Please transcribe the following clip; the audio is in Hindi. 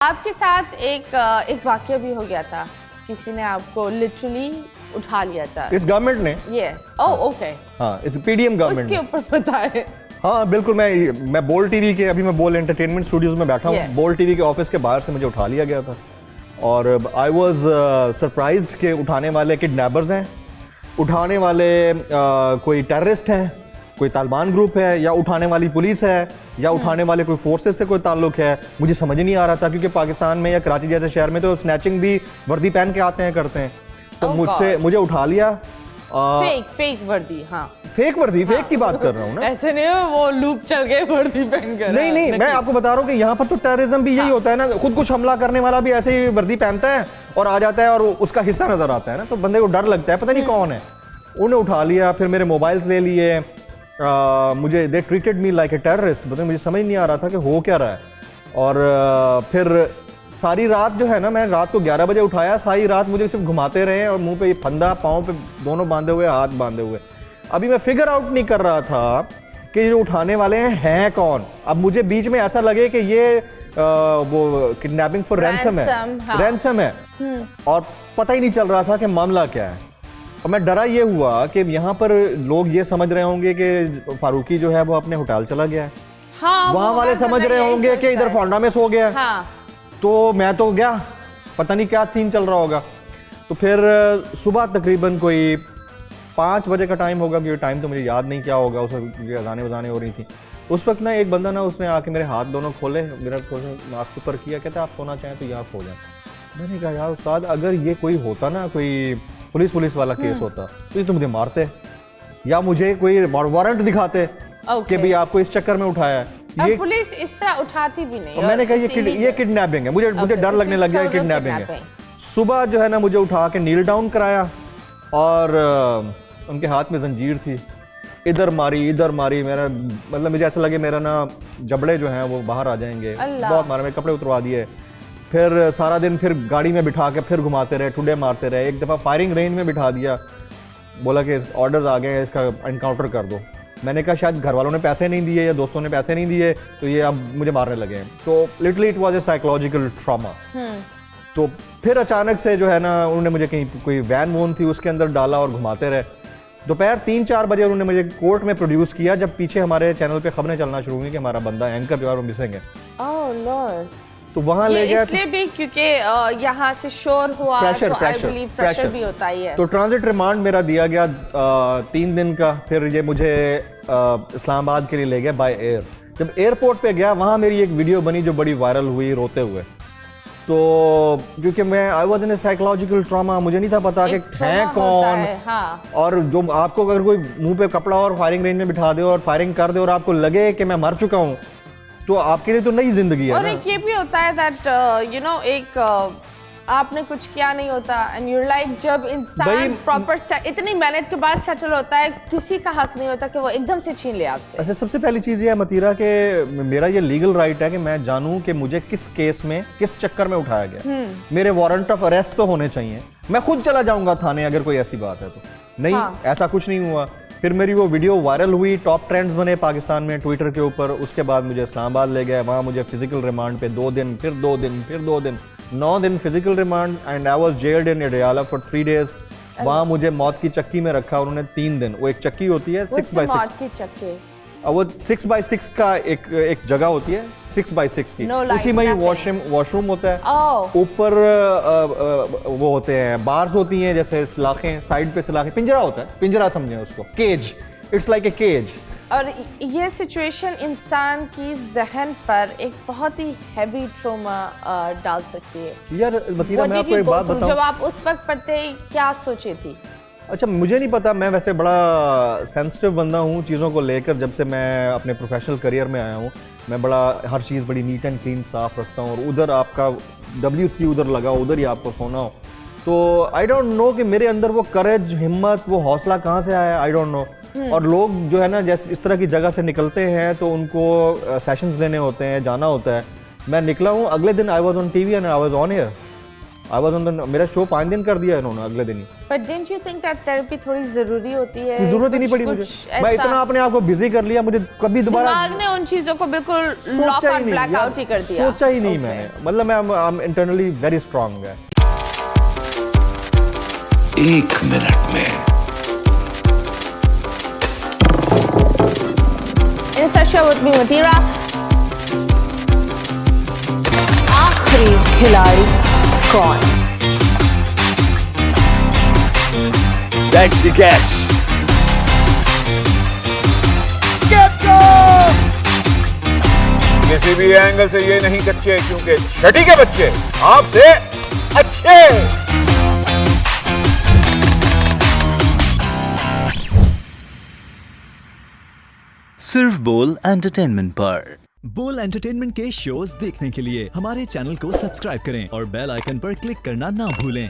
आपके साथ एक वाकया भी हो गया था, किसी ने आपको लिटरली उठा लिया था। इस गवर्नमेंट ने? यस। Oh okay. हाँ, इस पीडीएम गवर्नमेंट उसके ऊपर बताएं। हाँ बिल्कुल, मैं बोल टीवी के, अभी मैं बोल एंटरटेनमेंट स्टूडियोज में बैठा हूँ। बोल टीवी के ऑफिस के बाहर से मुझे उठा लिया गया था और आई वाज सरप्राइज्ड कि उठाने वाले किडनैपर्स हैं, उठाने वाले कोई टेररिस्ट हैं, कोई तालिबान ग्रुप है, या उठाने वाली पुलिस है, या उठाने वाले कोई फोर्सेस से कोई ताल्लुक है। मुझे समझ ही नहीं आ रहा था, क्योंकि पाकिस्तान में या कराची जैसे शहर में तो स्नैचिंग भी वर्दी पहन के आते हैं, करते हैं। तो मुझे उठा लिया। फेक वर्दी। हाँ, फेक वर्दी, फेक की बात कर रहा हूँ ना, ऐसे नहीं वो लूप चल गए वर्दी पहनकर। नहीं, मैं आपको बता रहा हूँ कि यहाँ पर तो टेररिज्म भी यही होता है ना, खुद कुछ हमला करने वाला भी ऐसे ही वर्दी पहनता है और आ जाता है और उसका हिस्सा नजर आता है ना, तो बंदे को डर लगता है, पता नहीं कौन है। उन्हें उठा लिया, फिर मेरे मोबाइल्स ले लिए, मुझे they treated me like a terrorist. मतलब मुझे समझ नहीं आ रहा था कि हो क्या रहा है। और फिर सारी रात जो है ना, मैं रात को 11 बजे उठाया, सारी रात मुझे सिर्फ घुमाते रहे और मुंह पे ये फंदा, पाँव पे दोनों बांधे हुए, हाथ बांधे हुए। अभी मैं फिगर आउट नहीं कर रहा था कि ये उठाने वाले हैं कौन। अब मुझे बीच में ऐसा लगे कि ये वो किडनैपिंग फॉर रैंसम है, और पता ही नहीं चल रहा था कि मामला क्या है। और मैं डरा ये हुआ कि यहाँ पर लोग ये समझ रहे होंगे कि फारूकी जो है वो अपने होटल चला गया है। हाँ, वहाँ वाले समझ रहे होंगे कि इधर फोंडा में सो गया है। हाँ। तो मैं तो गया, पता नहीं क्या सीन चल रहा होगा। तो फिर सुबह तकरीबन कोई 5 बजे का टाइम होगा, क्योंकि टाइम तो मुझे याद नहीं क्या होगा, उस वक्त अज़ानें वज़ानें हो रही थी। उस वक्त ना एक बंदा ना, उसने आके मेरे हाथ दोनों खोले, मेरा मास्क ऊपर किया, कहता आप सोना चाहें तो यहाँ सो जाए। मैंने कहा यार उस्ताद, अगर ये कोई होता ना, कोई पुलिस वाला केस होता तो ये तो मुझे मारते, या मुझे कोई वारंट दिखाते कि भी आपको इस चक्कर में उठाया है। ये पुलिस इस तरह उठाती भी नहीं। मैंने कहा ये किडनैपिंग है, मुझे डर लगने लग गया, किडनैपिंग है। सुबह जो है ना, मुझे उठा के नील डाउन कराया और उनके हाथ में जंजीर थी, इधर मारी, मेरा मतलब मुझे ऐसा लगे मेरा ना जबड़े जो हैं वो बाहर आ जाएंगे, बहुत मारा, मेरे कपड़े उतरवा दिए। फिर सारा दिन फिर गाड़ी में बिठा के फिर घुमाते रहे, ठुड्डे मारते रहे। एक दफ़ा फायरिंग रेंज में बिठा दिया, बोला कि ऑर्डर्स आ गए हैं, इसका एनकाउंटर कर दो। मैंने कहा शायद घर वालों ने पैसे नहीं दिए या दोस्तों ने पैसे नहीं दिए, तो ये अब मुझे मारने लगे हैं। तो literally it was a psychological trauma. तो फिर अचानक से जो है ना, उन्होंने मुझे कहीं कोई वैन थी उसके अंदर डाला और घुमाते रहे। दोपहर 3-4 बजे उन्होंने मुझे कोर्ट में प्रोड्यूस किया, जब पीछे हमारे चैनल पे खबरें चलना शुरू हुई कि हमारा बंदा एंकर जो है वो मिसिंग है। Oh lord. तो वहाँ ले गया, इसलिए भी क्योंकि यहाँ से शोर हुआ, प्रेशर भी होता ही है। तो ट्रांजिट रिमांड मेरा दिया गया 3 दिन का। फिर ये मुझे इस्लामाबाद के लिए ले गया बाय एयर। जब एयरपोर्ट पे गया, वहाँ मेरी एक वीडियो बनी जो बड़ी वायरल हुई, रोते हुए। तो क्योंकि मैं I was in A psychological trauma, मुझे नहीं था पता कि हैं कौन। हाँ। और जो आपको अगर कोई मुंह पे कपड़ा और फायरिंग रेंज में बिठा दे और फायरिंग कर दे और आपको लगे कि मैं मर चुका हूँ, तो आपके लिए तो नई जिंदगी है। और एक ये भी होता है दैट यू नो, एक आपने कुछ किया नहीं होता एंड यूर लाइक, जब इंसान प्रॉपर इतनी मेहनत के बाद सेटल होता है, किसी का हक नहीं होता कि वो एकदम से छीन ले आपसे। अच्छा, सबसे पहली चीज़ ये है मतीरा कि मेरा ये लीगल राइट है कि मैं जानूं कि मुझे किस केस में, किस चक्कर में उठाया गया। मेरे वारंट ऑफ अरेस्ट तो होने चाहिए, मैं खुद चला जाऊंगा थाने अगर कोई ऐसी बात है तो। नहीं, ऐसा कुछ नहीं हुआ। फिर मेरी वो वीडियो वायरल हुई, टॉप ट्रेंड्स बने पाकिस्तान में ट्विटर के ऊपर। उसके बाद मुझे इस्लामाबाद ले गए, वहाँ मुझे फिजिकल रिमांड पे 2 दिन, फिर 2 दिन, फिर 2 दिन, 9 दिन physical remand, and I was jailed in Adiala for 3 days। वहाँ मुझे मौत की चक्की में रखा उन्होंने 3 दिन। वो एक चक्की होती है 6x6, मौत की चक्की, वो 6x6 का एक जगह होती है 6x6 की, उसी में ही वॉशरूम होता है। ऊपर वो होते हैं बार्स होती हैं, जैसे सलाखें, साइड पे सलाखें, पिंजरा होता है, पिंजरा समझे उसको, cage, it's like a cage. और ये सिचुएशन इंसान की जहन पर एक बहुत ही हैवी ट्रॉमा डाल सकती है। यार मतीरा, मैं आपको एक बात बताऊं, जब आप उस वक्त पढ़ते क्या सोचे थी? अच्छा, मुझे नहीं पता, मैं वैसे बड़ा सेंसिटिव बंदा हूँ चीज़ों को लेकर। जब से मैं अपने प्रोफेशनल करियर में आया हूँ, मैं बड़ा हर चीज़ बड़ी नीट एंड क्लीन साफ रखता हूँ, और उधर आपका WC उधर लगा, उधर ही आपको सोना हो। तो आई डोंट नो कि मेरे अंदर वो करेज, हिम्मत, वो हौसला कहाँ से आया, आई डोंट नो। और लोग जो है ना, जैसे इस तरह की जगह से निकलते हैं तो उनको सेशंस लेने होते हैं, जाना होता है। मैं निकला हूँ, अगले दिन I was on TV and I was on air. I was on the, मेरा शो 5 दिन कर दिया इन्होंने अगले दिन ही। But didn't you think that therapy थोड़ी जरूरी होती है? जरूरत ही नहीं पड़ी मुझे, मैं इतना अपने आप को बिजी कर लिया, मुझे कभी दोबारा दिमाग ने उन चीजों को बिल्कुल लॉक और ब्लैक आउट ही कर दिया। सोचा ही नहीं मैंने, मतलब मैं इंटरनली वेरी स्ट्रांग है। 1 मिनट में In the show with me Matira, आखिरी खिलाड़ी कौन? That's the catch. किसी भी एंगल से ये नहीं कच्चे, क्योंकि छठी के बच्चे आपसे अच्छे। सिर्फ बोल एंटरटेनमेंट पर। बोल एंटरटेनमेंट के शोज देखने के लिए हमारे चैनल को सब्सक्राइब करें और बेल आइकन पर क्लिक करना ना भूलें।